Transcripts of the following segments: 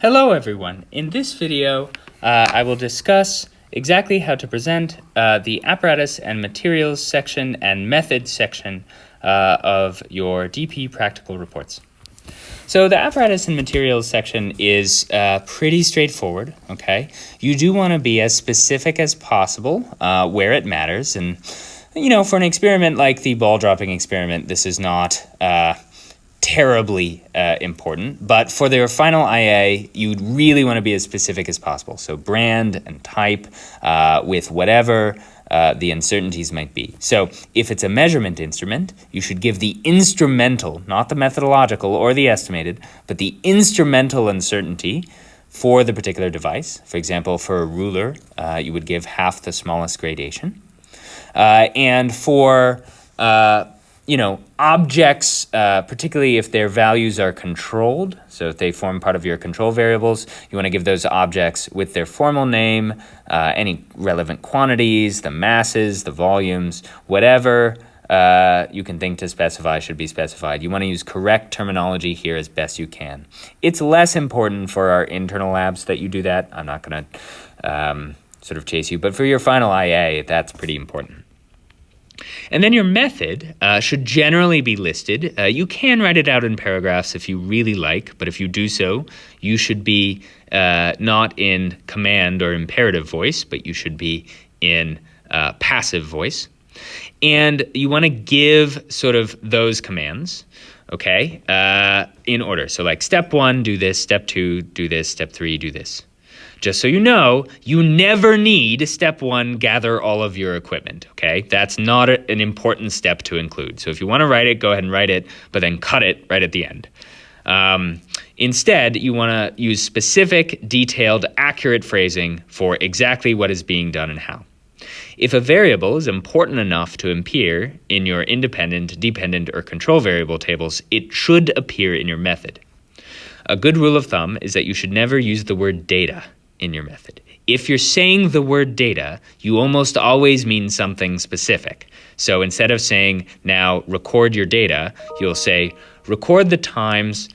Hello everyone. In this video, I will discuss exactly how to present the apparatus and materials section and methods section of your DP practical reports. So the apparatus and materials section is pretty straightforward, okay? You do want to be as specific as possible where it matters. And, you know, for an experiment like the ball dropping experiment, this is not terribly important, but for their final IA, you'd really want to be as specific as possible. So brand and type with whatever the uncertainties might be. So if it's a measurement instrument, you should give the instrumental, not the methodological or the estimated, but the instrumental uncertainty for the particular device. For example, for a ruler, you would give half the smallest gradation. And for objects, particularly if their values are controlled, so if they form part of your control variables, you want to give those objects with their formal name, any relevant quantities, the masses, the volumes, whatever you can think to specify should be specified. You want to use correct terminology here as best you can. It's less important for our internal labs that you do that. I'm not going to sort of chase you, but for your final IA, that's pretty important. And then your method should generally be listed. You can write it out in paragraphs if you really like, but if you do so, you should be not in command or imperative voice, but you should be in passive voice. And you want to give sort of those commands, okay, in order. So like step 1, do this, step 2, do this, step 3, do this. Just so you know, you never need step 1, gather all of your equipment, okay? That's not an important step to include. So if you want to write it, go ahead and write it, but then cut it right at the end. Instead, you want to use specific, detailed, accurate phrasing for exactly what is being done and how. If a variable is important enough to appear in your independent, dependent, or control variable tables, it should appear in your method. A good rule of thumb is that you should never use the word data in your method. If you're saying the word data, you almost always mean something specific. So instead of saying, now record your data, you'll say, record the times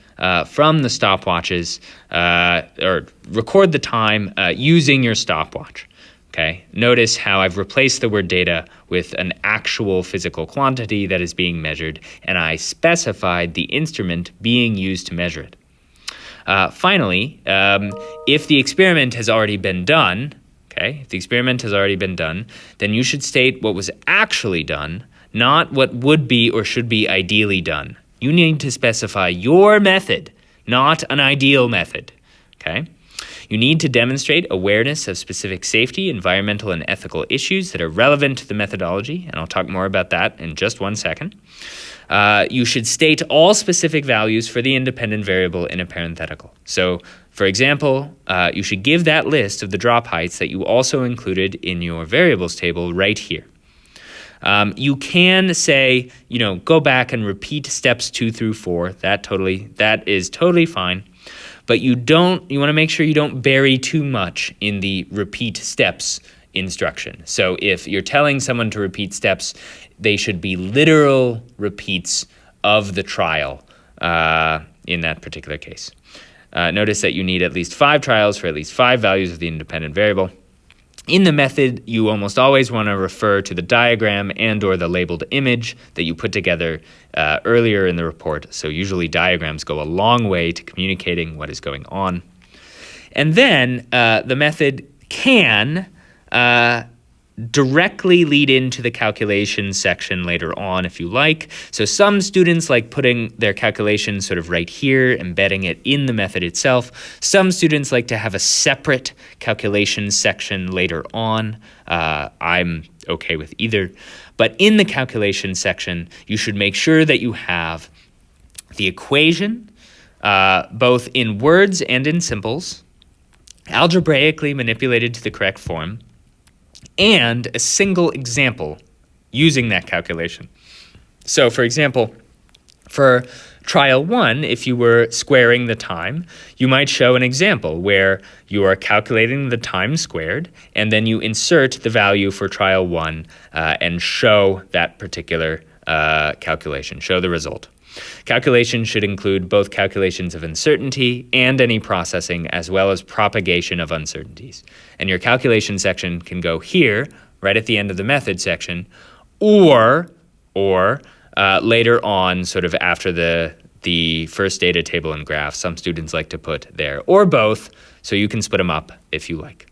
from the stopwatches, or record the time using your stopwatch. Okay. Notice how I've replaced the word data with an actual physical quantity that is being measured, and I specified the instrument being used to measure it. Finally, if the experiment has already been done, then you should state what was actually done, not what would be or should be ideally done. You need to specify your method, not an ideal method, okay? You need to demonstrate awareness of specific safety, environmental, and ethical issues that are relevant to the methodology, and I'll talk more about that in just one second. You should state all specific values for the independent variable in a parenthetical. So, for example, you should give that list of the drop heights that you also included in your variables table right here. You can say, go back and repeat steps 2 through 4. That is totally fine. But you want to make sure you don't bury too much in the repeat steps instruction. So if you're telling someone to repeat steps, they should be literal repeats of the trial in that particular case. Notice that you need at least 5 trials for at least 5 values of the independent variable. In the method, you almost always want to refer to the diagram and or the labeled image that you put together earlier in the report. So usually diagrams go a long way to communicating what is going on. And then the method can directly lead into the calculation section later on if you like. So some students like putting their calculations sort of right here, embedding it in the method itself. Some students like to have a separate calculation section later on. I'm okay with either. But in the calculation section, you should make sure that you have the equation, both in words and in symbols, algebraically manipulated to the correct form, and a single example using that calculation. So, for example, for trial 1, if you were squaring the time, you might show an example where you are calculating the time squared, and then you insert the value for trial 1 and show that particular calculation, show the result. Calculation should include both calculations of uncertainty and any processing, as well as propagation of uncertainties. And your calculation section can go here, right at the end of the method section, or later on, sort of after the first data table and graph. Some students like to put there, or both, so you can split them up if you like.